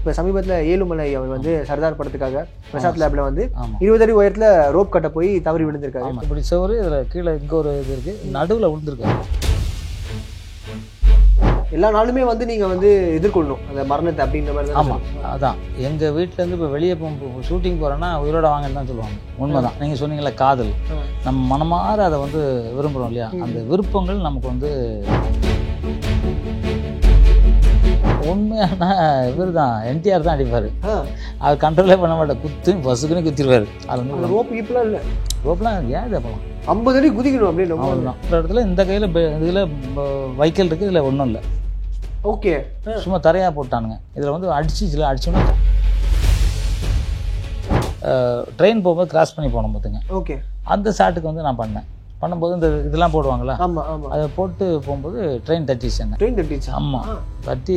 இப்போ சமீபத்தில் ஏழுமலை அவர் வந்து சர்தார் படத்துக்காக பிரசாத் லேப்ல வந்து 20 அடி உயரத்தில் ரோப் கட்ட போய் தவறி விழுந்திருக்காரு. இப்படி செவரு இதில் கீழே இங்கே ஒரு இது இருக்குது, நடுவில் விழுந்திருக்காரு. எல்லா நாளுமே வந்து நீங்கள் வந்து எதிர்கொள்ளணும் அந்த மரணத்தை அப்படின்ற மாதிரி தான். ஆமாம், அதான் எங்கள் வீட்டிலேருந்து இப்போ வெளியே ஷூட்டிங் போகிறோன்னா உயிரோட வாங்கன்னு தான் சொல்லுவாங்க. உண்மைதான், நீங்கள் சொன்னீங்களா காதல், நம்ம மனமாற அதை வந்து விரும்புகிறோம் இல்லையா, அந்த விருப்பங்கள் நமக்கு வந்து உண்மையான இவர் தான். என்டிஆர் தான் அடிப்பார், அவர் கண்ட்ரோலே பண்ண மாட்டார், குத்து பஸ்ஸுக்குன்னு குத்திடுவார். அது வந்து ரோப் இப்பெல்லாம் இல்லை, ரோப்லாம் ஏன் இதை பண்ணலாம், 50 அடி குதிக்கணும் அப்படின்னு. அவ்வளோதான். ஒரு இடத்துல இந்த கையில் இதில் வைக்கல் இருக்குது, இதில் ஒன்றும் இல்லை. ஓகே, சும்மா தரையாக போட்டானுங்க. இதில் வந்து அடிச்சிச்சுல, அடிச்சோன்னா ட்ரெயின் போகும்போது கிராஸ் பண்ணி போனோம் பார்த்துங்க. ஓகே, அந்த ஷாட்டுக்கு வந்து நான் பண்ணும்போது இந்த இதெல்லாம் போடுவாங்களா, அதை போட்டு போகும்போது ட்ரெயின் தட்டிச்சு. என்ன ட்ரெயின் தட்டிச்சு? ஆமாம், தட்டி.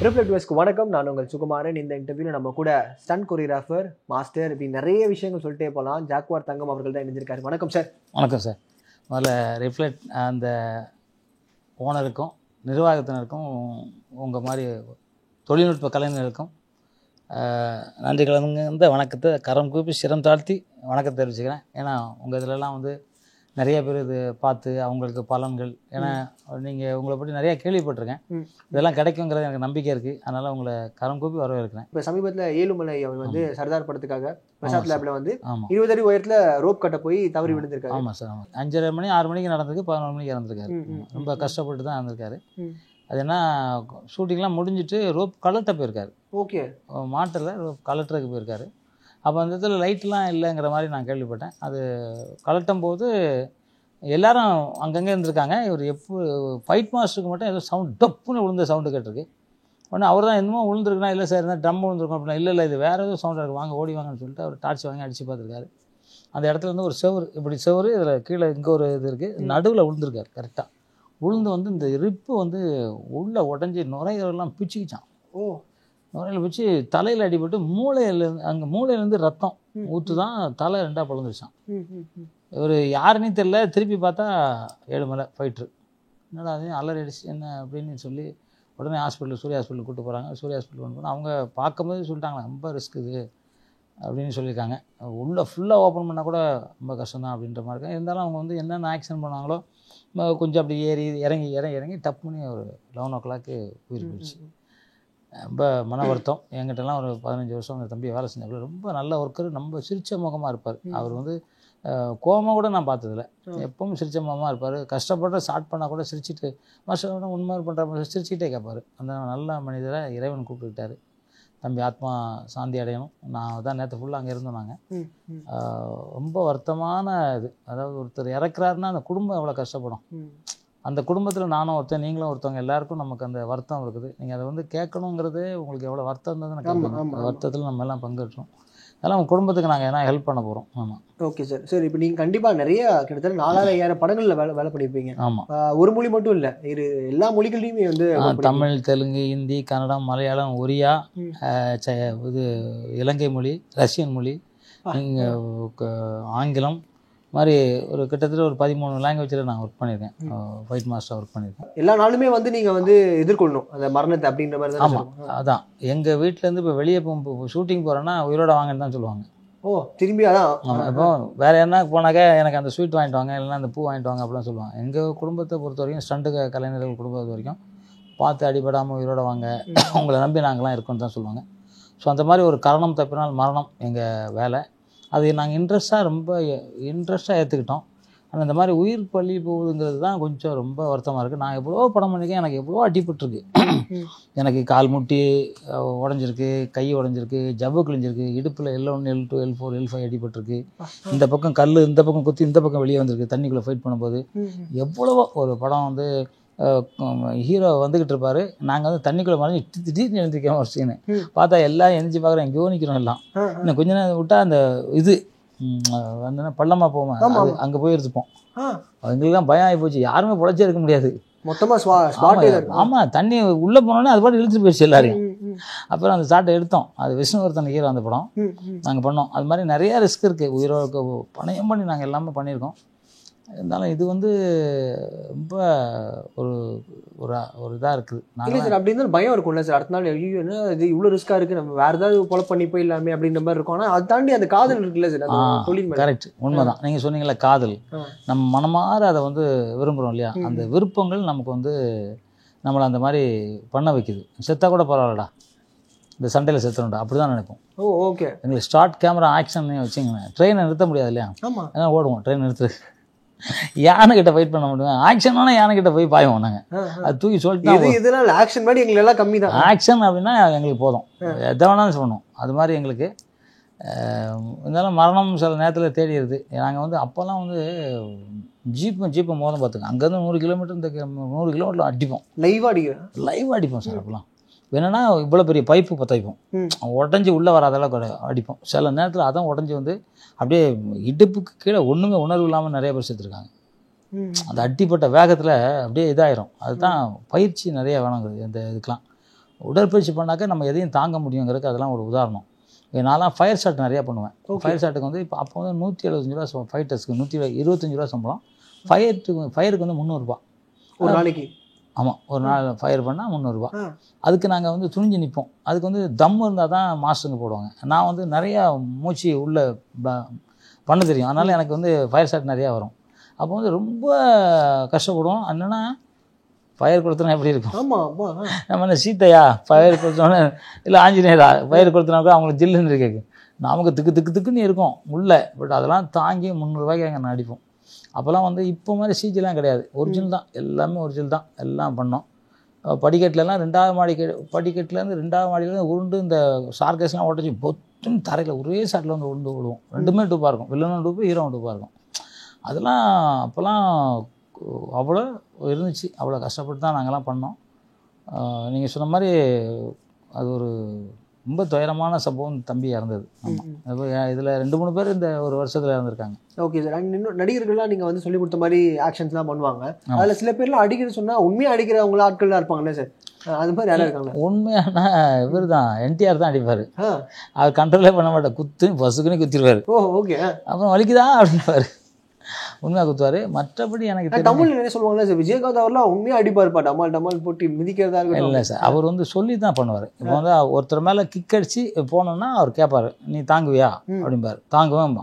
ரிஃப்ளெக்ட் வாய்ஸ்க்கு வணக்கம், நான் உங்கள் சுகுமாரன். இந்த இன்டர்வியூவில் நம்ம கூட ஸ்டண்ட் கொரியோகிராஃபர், மாஸ்டர், இப்படி நிறைய விஷயங்கள் சொல்லிட்டே போகலாம், ஜாக்வார் தங்கம் அவர்கள் தான் இணைஞ்சிருக்காரு. வணக்கம் சார். வணக்கம் சார். முதல்ல ரிஃப்ளெக்ட் அந்த ஓனருக்கும் நிர்வாகத்தினருக்கும் உங்கள் மாதிரி தொழில்நுட்ப கலைஞர்களுக்கும் நன்றி கலந்த வணக்கத்தை கரம் கூப்பி சிரம் தாழ்த்தி வணக்கத்தை தெரிவிச்சுக்கிறேன். ஏன்னா உங்கள் இதிலெல்லாம் வந்து நிறைய பேர் இது பார்த்து அவங்களுக்கு பலன்கள், ஏன்னா நீங்கள் உங்களை பற்றி நிறையா கேள்விப்பட்டிருக்கேன், இதெல்லாம் கிடைக்குங்கிறது எனக்கு நம்பிக்கை இருக்குது. அதனால் உங்களை கரம் கூப்பி வரவேற்கிறேன். இப்போ சமீபத்தில் ஏழுமலை அவர் வந்து சர்தார் படத்துக்காக பிரசாத் லேப்ல வந்து 20 அடி உயரத்தில் ரோப் கட்ட போய் தவறி விழுந்திருக்காரு. ஆமாம் சார், ஆமாம். 5:30 மணி 6 மணிக்கு நடந்திருக்கு, 11 மணிக்கு இறந்துருக்காரு. ரொம்ப கஷ்டப்பட்டு தான் இறந்துருக்காரு. அது என்ன, ஷூட்டிங்லாம் முடிஞ்சிட்டு ரோப் கலட்ட போயிருக்காரு. ஓகே, மாட்டில் ரோப் கலட்டுறதுக்கு போயிருக்காரு. அப்போ அந்த இடத்துல லைட்லாம் இல்லைங்கிற மாதிரி நான் கேள்விப்பட்டேன். அது கலட்டும் போது எல்லாரும் அங்கங்கே இருந்திருக்காங்க. இவர் ஃபைட் மாஸ்டருக்கு மட்டும் ஏதோ சவுண்ட் டப்புன்னு விழுந்த சவுண்டு கேட்டிருக்கு. உடனே அவர் தான் என்னமோ விழுந்துருக்குன்னா, இல்லை சார் இருந்தால் ட்ரம் விழுந்துருக்கும் அப்படின்னா, இல்லை இது வேறு ஏதோ சவுண்டாக இருக்குது, வாங்க ஓடி வாங்கன்னு சொல்லிட்டு அவர் டார்ச் வாங்கி அடித்து பார்த்துருக்காரு. அந்த இடத்துல வந்து ஒரு செவரு, இப்படி செவரு, இதில் கீழே இங்கே ஒரு இது இருக்குது, நடுவில் விழுந்திருக்காரு. கரெக்டாக விழுந்து வந்து இந்த ரிப்பு வந்து உள்ளே உடஞ்சி நுரையெல்லாம் பிச்சுக்கிச்சான். நுரையில் பிடிச்சி தலையில் அடிபட்டு மூளையிலேருந்து ரத்தம் ஊற்று தான் தலை 2ஆக பிளந்துருச்சான். இவர் யாருன்னே தெரியல. திருப்பி பார்த்தா ஏழுமலை ஃபைட்ரு. என்னடா அது அலறி அடிச்சு என்ன அப்படின்னு சொல்லி உடனே சூர்யா ஹாஸ்பிட்டலுக்கு கூப்பிட்டு போகிறாங்க. சூர்யா ஹாஸ்பிட்டல் போனால் அவங்க பார்க்கும்போது சொல்லிட்டாங்களா, ரொம்ப ரிஸ்க் இது அப்படின்னு சொல்லியிருக்காங்க. உள்ளே ஃபுல்லாக ஓப்பன் பண்ணால் கூட ரொம்ப கஷ்டம் தான் அப்படின்ற மாதிரி இருக்காங்க. இருந்தாலும் அவங்க வந்து என்னென்ன ஆக்ஷன் பண்ணாங்களோ கொஞ்சம் அப்படி இறங்கி டப் பண்ணி ஒரு 11 o'clock உயிர் போயிடுச்சு. ரொம்ப மன வருத்தம். என்கிட்டலாம் ஒரு 15 வருஷம் அந்த தம்பியை வேலை செஞ்சாப்புல. ரொம்ப நல்ல ஒர்க்கர், ரொம்ப சிரிச்ச முகமாக இருப்பார். அவர் வந்து கோபமாக கூட நான் பார்த்ததில்ல, எப்பவும் சிரிச்ச முகமாக இருப்பார். கஷ்டப்பட்டு ஸ்டார்ட் பண்ணால் கூட சிரிச்சிட்டு மாஸ்டர் உண்மை பண்ணுற சிரிச்சிக்கிட்டே கேட்பார். அந்த நல்ல மனிதரை இறைவன் கூப்பிட்டுக்கிட்டாரு. தம்பி ஆத்மா சாந்தி அடையணும். நான் தான் நேற்று ஃபுல்லாக அங்கே இருந்தோம். நாங்கள் ரொம்ப வருத்தமான இது. அதாவது ஒருத்தர் இறக்குறாருன்னா அந்த குடும்பம் எவ்வளோ கஷ்டப்படும். அந்த குடும்பத்தில் நானும் ஒருத்தன், நீங்களும் ஒருத்தவங்க, எல்லாருக்கும் நமக்கு அந்த வருத்தம் இருக்குது. நீங்கள் அதை வந்து கேட்கணுங்கிறது உங்களுக்கு எவ்வளோ வருத்தம் இருந்ததுன்னு கேட்கணும். அந்த வருத்தத்தில் நம்ம எல்லாம் பங்கேற்றோம். அதெல்லாம் உங்கள் குடும்பத்துக்கு நாங்கள் என்ன ஹெல்ப் பண்ண போகிறோம். ஆமாம். Okay sir. சரி, இப்போ நீங்கள் கண்டிப்பாக நிறைய கிட்டத்தட்ட 4000 படங்களில் வேலை பண்ணியிருப்பீங்க. ஆமாம். ஒரு மொழி மட்டும் இல்லை, எல்லா மொழிகள்லையுமே வந்து தமிழ், தெலுங்கு, ஹிந்தி, கன்னடம், மலையாளம், ஒரியா, இது இலங்கை மொழி, ரஷ்யன் மொழி, ஆங்கிலம் மாதிரி ஒரு கிட்டத்தட்ட ஒரு 13 லாங்குவேஜில் நான் ஒர்க் பண்ணியிருக்கேன். ஃபைட் மாஸ்டர் ஒர்க் பண்ணியிருக்கேன். எல்லா நாளுமே வந்து நீங்கள் வந்து எதிர்கொள்ளணும் அந்த மரணத்தை அப்படின்ற மாதிரி தான். ஆமாம், அதான் எங்கள் வீட்டிலேருந்து இப்போ வெளியே ஷூட்டிங் போகிறோன்னா உயிரோட வாங்கன்னு தான் சொல்லுவாங்க. திரும்பி அதான். ஆமாம், இப்போ வேறு என்ன போனாக்கா எனக்கு அந்த ஸ்வீட் வாங்கிட்டு வாங்க, இல்லைன்னா அந்த பூ வாங்கிட்டு வாங்க அப்படிலாம் சொல்லுவாங்க. எங்கள் குடும்பத்தை பொறுத்த வரைக்கும், ஸ்டண்ட்டு கலைஞர்கள் குடும்பத்தை வரைக்கும் பார்த்து அடிபடாமல் உயிரோட வாங்க, உங்களை நம்பி நாங்களாம் இருக்கோன்னு தான் சொல்லுவாங்க. ஸோ அந்த மாதிரி ஒரு காரணம் தப்பினால் மரணம் எங்கள் வேலை. அது நாங்கள் ரொம்ப இன்ட்ரெஸ்ட்டாக ஏற்றுக்கிட்டோம். ஆனால் இந்த மாதிரி உயிர் பள்ளி போகுதுங்கிறது தான் கொஞ்சம் ரொம்ப வருத்தமாக இருக்குது. நான் எவ்வளோ படம் பண்ணியிருக்கேன், எனக்கு எவ்வளோ அடிபட்டுருக்கு. எனக்கு கால் முட்டி உடஞ்சிருக்கு, கை உடஞ்சிருக்கு, ஜவ்வு கிழிஞ்சிருக்கு, இடுப்பில் L1, L2, L4, L5 அடிபட்டிருக்கு. இந்த பக்கம் கல் இந்த பக்கம் குத்தி இந்த பக்கம் வெளியே வந்திருக்கு தண்ணிக்குள்ளே ஃபைட் பண்ணும்போது. எவ்வளவோ ஒரு படம் வந்து ஹீரோ வந்துக்கிட்டு இருப்பார், நாங்கள் வந்து தண்ணிக்குள்ளே மறைஞ்சி திடீர்னு எழுந்திருக்கோம். ஒரு சீனு பார்த்தா எல்லாம் எழுந்திரிச்சு பார்க்குறோம், எங்கேயோ நிற்கிறோம். எல்லாம் இன்னும் கொஞ்ச நேரம் விட்டால் அந்த இது வந்து பள்ளமாக போவோம், அங்கே போய் எடுத்துப்போம். எங்களுக்குலாம் பயம் ஆகி போச்சு, யாருமே பொழைச்சே இருக்க முடியாது. மொத்தமாக ஆமாம், தண்ணி உள்ளே போனோடனே அது பாட்டு இழுத்துட்டு போயிடுச்சு எல்லாரையும். அப்புறம் அந்த ஷாட்டை எடுத்தோம். அது விஷ்ணுவர்தன் ஹீரோ அந்த படம் நாங்கள் பண்ணோம். அது மாதிரி நிறையா ரிஸ்க் இருக்குது. உயிரோட பணயம் பண்ணி நாங்கள் எல்லாமே பண்ணியிருக்கோம். இருந்தாலும் இது வந்து ரொம்ப ஒரு ஒரு இதாக இருக்குது. இல்லை சார், அப்படி இருந்தாலும் பயம் இருக்கும்ல சார். அடுத்த நாள் ஐயோ என்ன இது இவ்வளோ ரிஸ்க்காக இருக்குது, நம்ம வேறு ஏதாவது கொலை பண்ணி போயிடலாமே அப்படின்ற மாதிரி இருக்கும். ஆனால் அதை தாண்டி அந்த காதல் இருக்குல்ல சார், அந்த தொழில் மேலே. கரெக்ட், உண்மைதான். நீங்கள் சொன்னீங்களா காதல், நம்ம மனமாற அதை வந்து விரும்புகிறோம் இல்லையா, அந்த விருப்பங்கள் நமக்கு வந்து நம்மளை அந்த மாதிரி பண்ண வைக்குது. செத்தா கூட பரவாயில்லடா, இந்த சண்டையில் செத்துறோம்டா, அப்படி தான் நினைப்போம். ஓ ஓகே. எங்களுக்கு ஸ்டார்ட் கேமரா ஆக்ஷன் வச்சுங்களேன், ட்ரெயினை நிறுத்த முடியாது இல்லையா, ஆமாம், ஏன்னா ஓடுவோம் ட்ரெயின் நிறுத்து. யானைக்கிட்ட ஃபைட் பண்ண முடியும், ஆக்ஷனான யானைக்கிட்ட போய் பாய்வோம் நாங்கள். அது தூக்கி சொல்லிட்டு இதெல்லாம் ஆக்ஷன் மாதிரி எங்களுக்கு எல்லாம் கம்மி தான். ஆக்ஷன் அப்படின்னா எங்களுக்கு போதும், எதை வேணாலும் சொல்லணும். அது மாதிரி எங்களுக்கு இருந்தாலும் மரணம் சில நேரத்தில் தேடிடுது. நாங்கள் வந்து அப்போல்லாம் வந்து ஜீப்பை மோதம் பார்த்துங்க, அங்கேருந்து 100 கிலோமீட்டர் இந்த 100 கிலோமீட்டர் அடிப்போம், லைவ் அடிப்போம் சார். அப்போலாம் என்னன்னா இவ்வளோ பெரிய பைப்பு பற்ற வைப்போம், உடஞ்சி உள்ளே வராதெல்லாம் அடிப்போம். சில நேரத்தில் அதான் உடஞ்சி வந்து அப்படியே இடுப்புக்கு கீழே ஒன்றுமே உணர்வு இல்லாமல் நிறைய பேர் சேர்த்துருக்காங்க. அந்த அடிப்பட்ட வேகத்தில் அப்படியே இதாயிரும். அதுதான் பயிற்சி நிறைய வேணுங்கிறது. இந்த இதுக்கெலாம் உடற்பயிற்சி பண்ணாக்க நம்ம எதையும் தாங்க முடியுங்கிறதுக்கு அதெல்லாம் ஒரு உதாரணம். நான்லாம் ஃபயர் ஷாட் நிறையா பண்ணுவேன். ஃபயர் ஷாட்டுக்கு வந்து இப்போ அப்போ வந்து 175 ரூபா ஃபைட்டர்ஸ்க்கு, 125 ரூபா சம்பளம். ஃபயருக்கு வந்து 300 ரூபா ஒரு நாளைக்கு. ஆமாம், ஒரு நாள் ஃபயர் பண்ணால் 300 ரூபா. அதுக்கு நாங்கள் வந்து துணிஞ்சு நிற்போம். அதுக்கு வந்து தம் இருந்தால் தான் மாஸ்டருங்க போடுவாங்க. நான் வந்து நிறையா மூச்சு உள்ளே பண்ண தெரியும், அதனால் எனக்கு வந்து ஃபயர் ஷாட் நிறையா வரும். அப்போ வந்து ரொம்ப கஷ்டப்படுவோம். என்னென்னா ஃபயர் கொடுத்தனா எப்படி இருக்கும், நம்ம என்ன சீத்தையா ஃபயர் கொடுத்தோன்னே, இல்லை ஆஞ்சநேயரா ஃபயர் கொடுத்தனா கூட அவங்களுக்கு ஜில்லுன்னு இருக்கு, நமக்கு திக்குன்னு இருக்கும் உள்ளே. பட் அதெல்லாம் தாங்கி 300 ரூபாய்க்கு அங்கே நடிப்போம். அப்போல்லாம் வந்து இப்போ மாதிரி சிஜிலாம் கிடையாது, ஒரிஜினல் தான், எல்லாமே ஒரிஜினல் தான், எல்லாம் பண்ணோம். படிக்கட்டுலலாம் 2வது மாடி படிக்கட்டுலேருந்து 2வது மாடியிலேருந்து உருண்டு இந்த ஷார்கேஸ்லாம் உடச்சி பொத்துன்னு தரையில் ஒரே ஷாட்டில் வந்து உருண்டு விடுவோம். 2மே டூப்பாக இருக்கும், வில்லனும் டூப்பு ஹீரோவும் டூப்பாக இருக்கும். அதெல்லாம் அப்போல்லாம் அவ்வளோ இருந்துச்சு, அவ்வளோ கஷ்டப்பட்டு தான் நாங்கள்லாம் பண்ணோம். நீங்கள் சொன்ன மாதிரி அது ஒரு ரொம்ப துயரமான சம்பவம். தம்பி இறந்தது. ஆமாம், இதில் 2-3 பேர் இந்த ஒரு வருஷத்தில் இறந்துருக்காங்க. Okay sir. இன்னும் நடிகர்கள்லாம் நீங்கள் வந்து சொல்லிக் கொடுத்த மாதிரி ஆக்ஷன்ஸ்லாம் பண்ணுவாங்க. அதில் சில பேர்லாம் அடிக்கிறது சொன்னால் உண்மையாக அடிக்கிறவங்கள ஆட்கள்லாம் இருப்பாங்கல்ல சார், அது மாதிரி யாரும் இருக்காங்க? உண்மையான இவர் தான், என்டிஆர் தான் அடிப்பார். அவர் கண்ட்ரோலே பண்ண மாட்டார், குத்து பசுக்குன்னு குத்திடுவார். ஓ ஓகே. அப்புறம் வலிக்குதா அப்படின்வார், உண்மையாக குத்துவார். மற்றபடி எனக்கு தமிழ் என்ன சொல்லுவாங்களா சார், விஜயகாந்த் அவர்லாம் உண்மையாக அடிப்பாருப்பா, டமால் போட்டு மிதிக்கிறதா இருக்கட்டும். இல்லை சார், அவர் வந்து சொல்லி தான் பண்ணுவார். இப்போ வந்து ஒருத்தர் மேலே கிக் அடிச்சு போனோன்னா அவர் கேட்பார், நீ தாங்குவியா அப்படிம்பார். தாங்குவேன்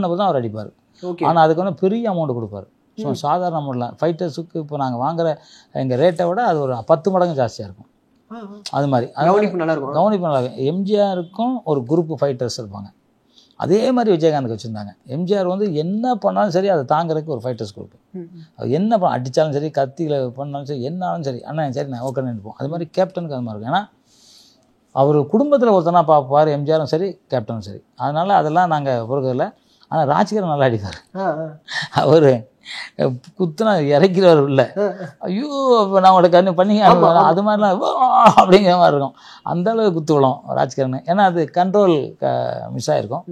அப்போ தான் அவர் அடிப்பார். ஆனால் அதுக்கு வந்து பெரிய அமௌண்ட் கொடுப்பார். ஸோ சாதாரண அமௌண்ட்லாம் ஃபைட்டர்ஸுக்கு இப்போ நாங்கள் வாங்குகிற எங்கள் ரேட்டை விட அது ஒரு 10 மடங்கு ஜாஸ்தியாக இருக்கும். அது மாதிரி கவனிப்பு நல்லா இருக்கும். எம்ஜிஆருக்கும் ஒரு குரூப் ஃபைட்டர்ஸ் இருப்பாங்க, அதே மாதிரி விஜயகாந்துக்கு வச்சுருந்தாங்க. எம்ஜிஆர் வந்து என்ன பண்ணாலும் சரி அதை தாங்கிறதுக்கு ஒரு ஃபைட்டர்ஸ் குரூப். அது என்ன அடித்தாலும் சரி, கத்தியில் பண்ணாலும் சரி, என்னாலும் சரி, அண்ணா சரி நான் ஓகே நினைப்போம். அது மாதிரி கேப்டனுக்கு அது மாதிரி இருக்கும். ஏன்னா அவர் குடும்பத்தில் ஒருத்தனா பார்ப்பார், எம்ஜிஆரும் சரி கேப்டனும் சரி. அதனால் அதெல்லாம் நாங்கள் பொறுக்கதில்லை. ஆனால் ராஜ்கிரண் நல்லா அடிப்பார். அவர் குத்துனா இறக்கிறவர் இல்லை, ஐயோ இப்போ நான் உங்களோட கண்ணு பண்ணி அது மாதிரிலாம் அப்படிங்கிற மாதிரி இருக்கும். அந்த அளவு குத்து விழும் ராஜ்கிரண். ஏன்னா அது கண்ட்ரோல் மிஸ் ஆகிருக்கும்.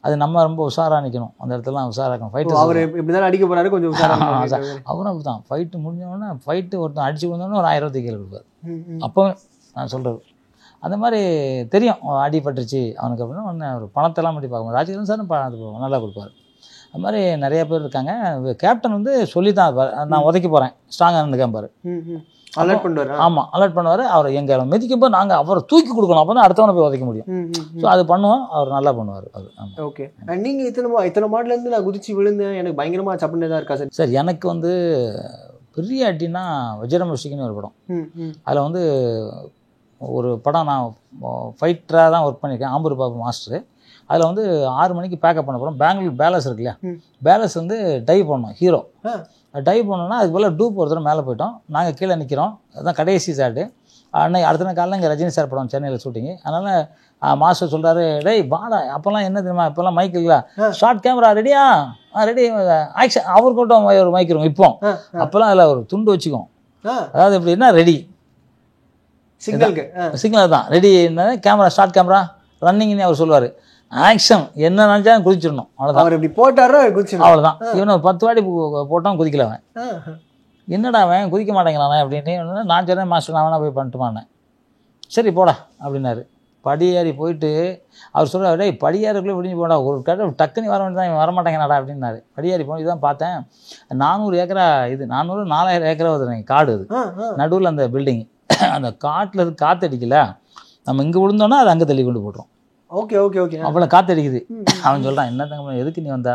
அது நம்ம ரொம்ப உஷாராக நிற்கணும், அந்த இடத்துலலாம் உஷாராக இருக்கணும். ஃபைட்டு அவர் இப்படி தான் அடிக்க போகிறாரு, கொஞ்சம் அவரும் அப்படி தான். ஃபைட்டு முடிஞ்சோடனே ஃபைட்டு ஒருத்தன் அடிச்சு கொடுத்தோன்னே ஒரு 1000 கீழே கொடுப்பார். அப்போவே நான் சொல்கிறது அந்த மாதிரி தெரியும், அடிபட்டுருச்சு அவனுக்கு அப்படின்னா ஒன்று ஒரு பணத்தெல்லாம் மட்டும் பார்க்கணும். ராஜ்கிரண் சார் நல்லா கொடுப்பார். அது மாதிரி நிறைய பேர் இருக்காங்க. கேப்டன் வந்து சொல்லி தான் நான் உதைக்க போகிறேன், ஸ்ட்ராங்காக இருந்து கேட்பார், அலர்ட் பண்ணுவார். ஆமாம், அலர்ட் பண்ணுவார். அவர் எங்களை மிதிக்கும் போது நாங்கள் அவரை தூக்கி கொடுக்கணும், அப்போ தான் அடுத்தவனை போய் உதைக்க முடியும். ஸோ அது பண்ணுவோம், அவர் நல்லா பண்ணுவார். அது ஓகே. நீங்கள் இத்தனை மாடலேருந்து நான் குதிச்சு விழுந்தேன், எனக்கு பயங்கரமாக சப்புன்னு தான் இருக்கா சார்? சார் எனக்கு வந்து பெரிய அட்டின்னா வஜ்ரமுஷிக்குன்னு ஒரு படம். அதில் வந்து ஒரு படம் நான் ஃபைட்டராக தான் ஒர்க் பண்ணியிருக்கேன், ஆம்பூர் பாபு மாஸ்டரு. அதில் வந்து 6 மணிக்கு பேக்கப் பண்ண போகிறோம். பெங்களூர் பேலஸ் இருக்கு இல்லையா, பேலஸ் வந்து டைவ் பண்ணோம். ஹீரோ டைவ் பண்ணோன்னா அதுக்கு போல் டூப் ஒருத்தர் மேலே போயிட்டோம். நாங்கள் கீழே நிற்கிறோம். அதுதான் கடைசி ஷாட்டு. அன்னைக்கு அடுத்த நாள் காலையில் இங்கே ரஜினி சார் படம் சென்னையில் ஷூட்டிங்கு. அதனால் மாஸ்டர் சொல்கிறாரு, டேய் வாடா, அப்போல்லாம் என்ன தெரியுமா, இப்போல்லாம் மைக் இல்லை, ஷார்ட் கேமரா ரெடியா, ரெடி ஆக்ஷன். அவர் கூட்டம் ஒரு மைக் இருக்கும். இப்போ அப்போல்லாம் அதில் ஒரு துண்டு வச்சுக்கோம், அதாவது எப்படின்னா ரெடி சிக்னல் தான் ரெடி, என்ன கேமரா ஷார்ட் கேமரா ரன்னிங்னு அவர் சொல்லுவார். ஆக்ஷன் என்ன நினச்சாலும் குதிச்சிடணும், அவ்வளோதான். இப்படி போட்டாரோ குதிச்சிடணும், அவ்வளோதான். இவனை 10 வாட்டி போட்டான், குதிக்கல அவன். என்னடா அவன் குதிக்க மாட்டேங்கிறானே அப்படின்னு நான் சொன்னேன், மாஸ்டர் நான் வேணா போய் பண்ணிட்டுமானேன். சரி போடா அப்படின்னாரு. படியேறி போயிட்டு அவர் சொல்கிறார், டேய் படியேறக்குள்ளே விடிஞ்சு போடா, ஒரு கடை டக்குனி வர வேண்டியதான், இவன் வரமாட்டேங்கடா அப்படின்னாரு. படியேறி போய் இதான் பார்த்தேன், 400 ஏக்கரா இது 400-4000 ஏக்கரா வருது காடு. அது நடுவில் அந்த பில்டிங், அந்த காட்டில் இருந்து காற்றடிக்கல, நம்ம இங்கே விழுந்தோன்னா அது அங்கே தள்ளி கொண்டு போட்டுரும். Okay okay okay. அவ்வளோ காற்றடிக்குது. அவன் சொல்கிறான், என்ன தங்க எதுக்கு நீ வந்தா,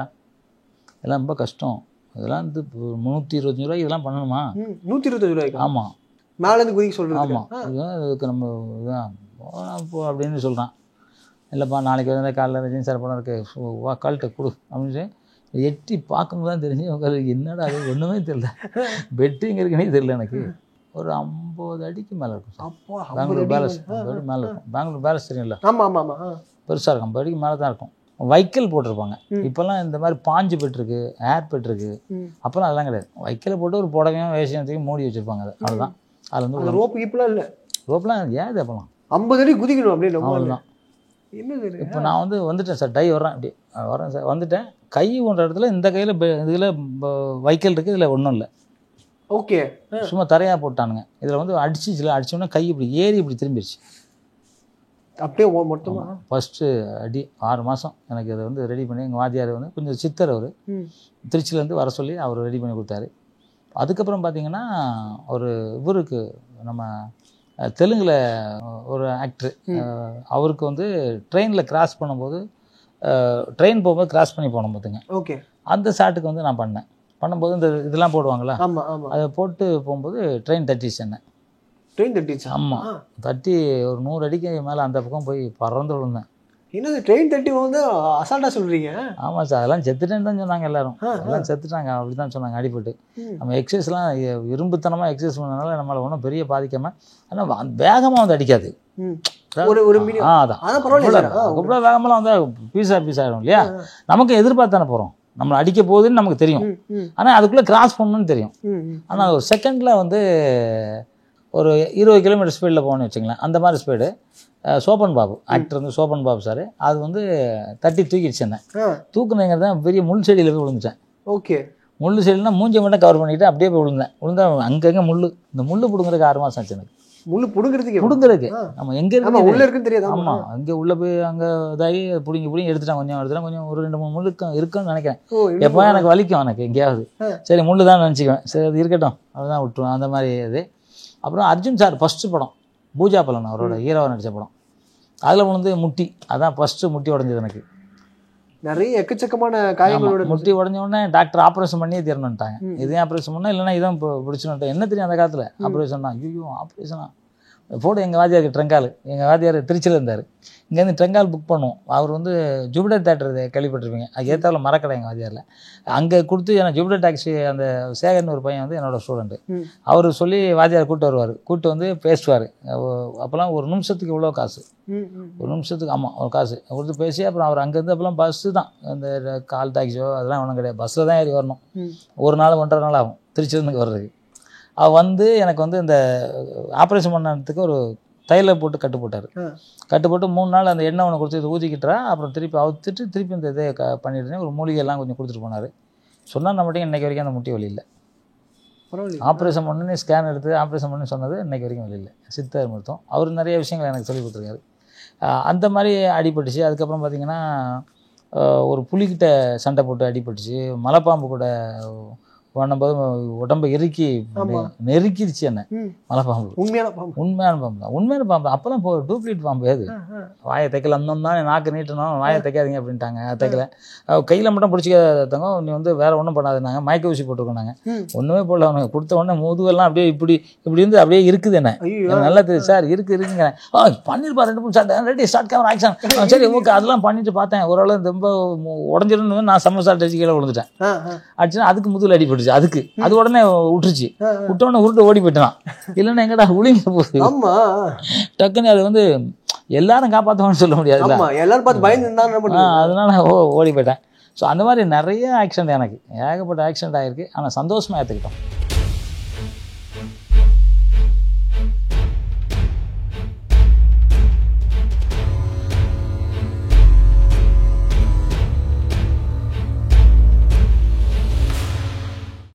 இதெல்லாம் ரொம்ப கஷ்டம், இதெல்லாம் வந்து 325 ரூபாய்க்கு இதெல்லாம் பண்ணணுமா? 125 ரூபாய்க்கு? ஆமாம், மேலேருந்து குதிக்க சொல்கிறேன். ஆமாம், இதுக்கு நம்ம இதுதான் போனால் போ அப்படின்னு சொல்கிறான். இல்லைப்பா நாளைக்கு வந்து காலையில் ரஜினி சார் படம் இருக்குது, வா கால்கிட்ட கொடு அப்படின்னு எட்டி பார்க்கும்போது தான் தெரிஞ்சு உங்களுக்கு என்னடா அது ஒன்றுமே தெரியல, பெட்டு எங்கே இருக்குன்னே தெரியல எனக்கு. ஒரு 50 அடிக்கு மேலே இருக்கும். பெங்களூர் பேலஸ் மேலே இருக்கும். பெங்களூர் பேலஸ் தெரியும்ல? ஆமாம் ஆமாம் ஆமாம். பெருசாக இருக்கும், 50 அடிக்கு மேலே தான் இருக்கும். வைக்கல் போட்டிருப்பாங்க. இப்போல்லாம் இந்த மாதிரி பாஞ்சு பெட்ருக்கு, ஏர் பெட்ருக்கு. அப்போல்லாம் அதெல்லாம் கிடையாது. வைக்கலை போட்டு ஒரு புடவையும் வேஷத்தையும் மூடி வச்சுருப்பாங்க. அது அவ்வளோதான். அதில் வந்து ரோப்பு கீப்பெலாம் இல்லை. ரோப்லாம் ஏன் அப்போலாம் 50 அடி குதிக்கணும் அப்படின்னு. அவ்வளோதான். இப்போ நான் வந்துட்டேன் சார், டை வர்றேன், அப்படி வரேன் சார், வந்துட்டேன். கை ஒன்ற இடத்துல இந்த கையில் இதில் வைக்கல் இருக்குது, இதில் ஒன்றும் இல்லை. ஓகே. சும்மா தரையாக போட்டானுங்க. இதில் வந்து அடிச்சிச்சுல, அடிச்சோன்னா கை இப்படி ஏறி இப்படி திரும்பிடுச்சு. அப்படியே மொத்தமாக ஃபஸ்ட்டு அடி 6 மாதம் எனக்கு அதை வந்து ரெடி பண்ணி எங்கள் வாத்தியார் வந்து கொஞ்சம் சித்தர், அவர் திருச்சியிலேருந்து வர சொல்லி அவர் ரெடி பண்ணி கொடுத்தாரு. அதுக்கப்புறம் பார்த்தீங்கன்னா ஒரு இவருக்கு நம்ம தெலுங்கில் ஒரு ஆக்டரு, அவருக்கு வந்து ட்ரெயினில் கிராஸ் பண்ணும்போது, ட்ரெயின் போகும்போது கிராஸ் பண்ணி போனோம் பார்த்துங்க. ஓகே. அந்த ஷாட்டுக்கு வந்து நான் பண்ணும்போது இந்த இதெல்லாம் போடுவாங்களா, ஆமாம் ஆமாம், அதை போட்டு போகும்போது ட்ரெயின் தட்டிச்சு என்ன. ட்ரெயின் தட்டிச்சு? ஆமாம், தட்டி ஒரு 100 அடிக்கு மேலே அந்த பக்கம் போய் பறந்து விழுந்தேன். என்னது ட்ரெயின் தட்டி வந்து அசால்ட்டாக சொல்கிறீங்க? ஆமாம் சார், அதெல்லாம் செத்துட்டேன்னு தான் சொன்னாங்க எல்லாரும். எல்லாம் செத்துட்டாங்க அப்படி தான் சொன்னாங்க, அடிபட்டு. நம்ம எக்ஸசைஸ்லாம் இரும்புத்தனமாக எக்ஸசைஸ் பண்ணனால நம்மளை ஒன்றும் பெரிய பாதிக்காமல், ஆனால் வேகமாக வந்து அடிக்காது. அதான் அவ்வளோ வேகமெல்லாம் வந்து பீஸ் ஆகிடும் இல்லையா. நமக்கு எதிர்பார்த்தானே போகிறோம், நம்மளை அடிக்க போகுதுன்னு நமக்கு தெரியும், ஆனால் அதுக்குள்ளே கிராஸ் பண்ணணும்னு தெரியும். ஆனால் ஒரு செகண்டில் வந்து ஒரு 20 கிலோமீட்டர் ஸ்பீடில் போகணும்னு வச்சுங்களேன். அந்த மாதிரி ஸ்பீடு சோபன் பாபு ஆக்டர் வந்து சோபன் பாபு சார், அது வந்து தட்டி தூக்கிடுச்சு என்ன. தூக்குனங்கிறது தான் பெரிய முள் செடியில் போய் விழுந்துட்டேன். ஓகே. முள் செடினா மூஞ்சை மட்டும் கவர் பண்ணிவிட்டு அப்படியே போய் விழுந்தா அங்கங்கே முள். இந்த முள் பிடுங்கிறதுக்கு 6 மாதம் ஆச்சு எனக்கு. முள் பிடுங்கிறதுக்கு நம்ம எங்கே இருக்கு உள்ள இருக்குன்னு தெரியாது. ஆமாம், அங்கே உள்ளே போய் அங்கே இதாகி பிடிங்கி எடுத்துட்டான். கொஞ்சம் ஒரு 2-3 முள் இருக்குன்னு நினைக்கிறேன். எப்போ எனக்கு வலிக்கும், எனக்கு எங்கேயாவது சரி முள் தான் நினச்சிக்குவேன், சரி அது இருக்கட்டும் அதுதான் விட்டுருவேன் அந்த மாதிரி இது. அப்புறம் அர்ஜுன் சார் ஃபஸ்ட்டு படம் பூஜா பலன், அவரோட ஹீரோவை நடித்த படம், அதில் வந்து முட்டி, அதான் ஃபஸ்ட்டு முட்டி உடஞ்சது எனக்கு. நிறைய எக்கச்சக்கமான காயங்களோட முட்டி உடஞ்ச உடனே டாக்டர் ஆப்ரேஷன் பண்ணியே தீரணுன்ட்டாங்க. இதே ஆப்ரேஷன் பண்ணால் இல்லைன்னா இதான் பிடிச்சணுன்ட்டேன். என்ன தெரியும் அந்த காலத்தில் ஆப்ரேஷன் தான். ஐயோ ஆப்ரேஷனா போடு. எங்கள் வாத்தியாருக்கு ட்ரெங்கால், எங்கள் வாத்தியார் திருச்சியில் இருந்தார். இங்கேருந்து ட்ரெங்கால் புக் பண்ணுவோம். அவர் வந்து ஜூபிட்டர் தேட்டர் கேள்விப்பட்டிருப்பீங்க, அது ஏற்றாவில் மறக்கடை எங்கள் வாத்தியாரில். அங்கே கொடுத்து எனக்கு ஜூபிட்டர் டாக்ஸி அந்த சேகர்னு ஒரு பையன் வந்து என்னோடய ஸ்டூடெண்ட்டு, அவர் சொல்லி வாத்தியார் கூப்பிட்டு வருவார். கூப்பிட்டு வந்து பேசுவார். அப்போல்லாம் ஒரு நிமிஷத்துக்கு இவ்வளோ காசு, ஒரு நிமிஷத்துக்கு ஆமாம் ஒரு காசு கொடுத்து பேசி, அப்புறம் அவர் அங்கேருந்து அப்போல்லாம் பஸ்ஸு தான், அந்த கால் டாக்ஸியோ அதெல்லாம் ஒன்றும் கிடையாது, பஸ்ஸில் தான் ஏறி வரணும். ஒரு நாள் 1.5 நாள் ஆகும் திருச்சியிலேருந்து வர்றதுக்கு. அவர் வந்து எனக்கு வந்து இந்த ஆப்ரேஷன் பண்ணதுக்கு ஒரு தைல போட்டு கட்டு போட்டார். கட்டு போட்டு 3 நாள் அந்த எண்ணெய் ஒன்று கொடுத்து இது ஊற்றிக்கிட்டா, அப்புறம் திருப்பி அவுத்துட்டு திருப்பி இந்த இதை பண்ணிட்டு ஒரு மூலிகையெல்லாம் கொஞ்சம் கொடுத்துட்டு போனார். சொன்னால் நம்மகிட்ட இன்றைக்கி வரைக்கும் அந்த முட்டி வலி இல்லை. ஆப்ரேஷன் பண்ணி ஸ்கேன் எடுத்து ஆப்ரேஷன் பண்ணி சொன்னது இன்றைக்கி வரைக்கும் வலி இல்லை. சித்தர் மருத்துவம் அவர் நிறைய விஷயங்கள் எனக்கு சொல்லி கொடுத்துருக்காரு. அந்த மாதிரி அடிபட்டுச்சு. அதுக்கப்புறம் பார்த்திங்கன்னா ஒரு புலிக்கிட்ட சண்டை போட்டு அடிபட்டுச்சு. மலைப்பாம்பு கூட பண்ணும்போது உடம்பை நெருக்கிடுச்சு என்ன மலைப்பாம்பு. உண்மையான பாம்பு தான், உண்மையான பாம்பு. அப்போல்லாம் டூப்ளிகேட் பாம்பு அது. வாயை தைக்கல, அந்த நாக்கு நீட்டணும், வாயை தைக்காதீங்க அப்படின்ட்டாங்க. தைக்கல, கையில் மட்டும் பிடிச்சிக்காதவங்க, நீ வந்து வேற ஒன்றும் பண்ணாதுனாங்க. மயக்க ஊசி போட்டிருக்கோனாங்க, ஒன்றுமே போடல. அவனுக்கு கொடுத்த உடனே முதுவெல்லாம் அப்படியே இப்படி இருந்து அப்படியே இருக்குது என்ன. நல்லா தெரியுது சார், இருக்குங்க பண்ணிருப்பா 2 நிமிஷம் ரெடி ஸ்டார்ட் கேமரா ஆக்ஷன். சரி ஓகே, அதெல்லாம் பண்ணிட்டு பார்த்தேன். ஓரளவு ரொம்ப உடஞ்சிருந்து நான் சமோசா அடிச்சு கீழே விழுந்துட்டேன். அடிச்சுன்னா அதுக்கு முதுகில் அடிப்பட்டு அதுக்கு அது உடனே விட்டுருச்சு. விட்ட உடனே உருட்டு ஓடி போயிட்டான். இல்லைன்னா எங்கடா உளிங்க போகுது டக்குன்னு. அது வந்து எல்லாரும் காப்பாற்றுவான்னு சொல்ல முடியாது, எல்லாரும் பார்த்து பயந்து, அதனால ஓடி போயிட்டேன். ஸோ அந்த மாதிரி நிறைய ஆக்சிடென்ட், எனக்கு ஏகப்பட்ட ஆக்சிடென்ட் ஆகிருக்கு. ஆனால் சந்தோஷமாக ஏற்றுக்கிட்டோம்.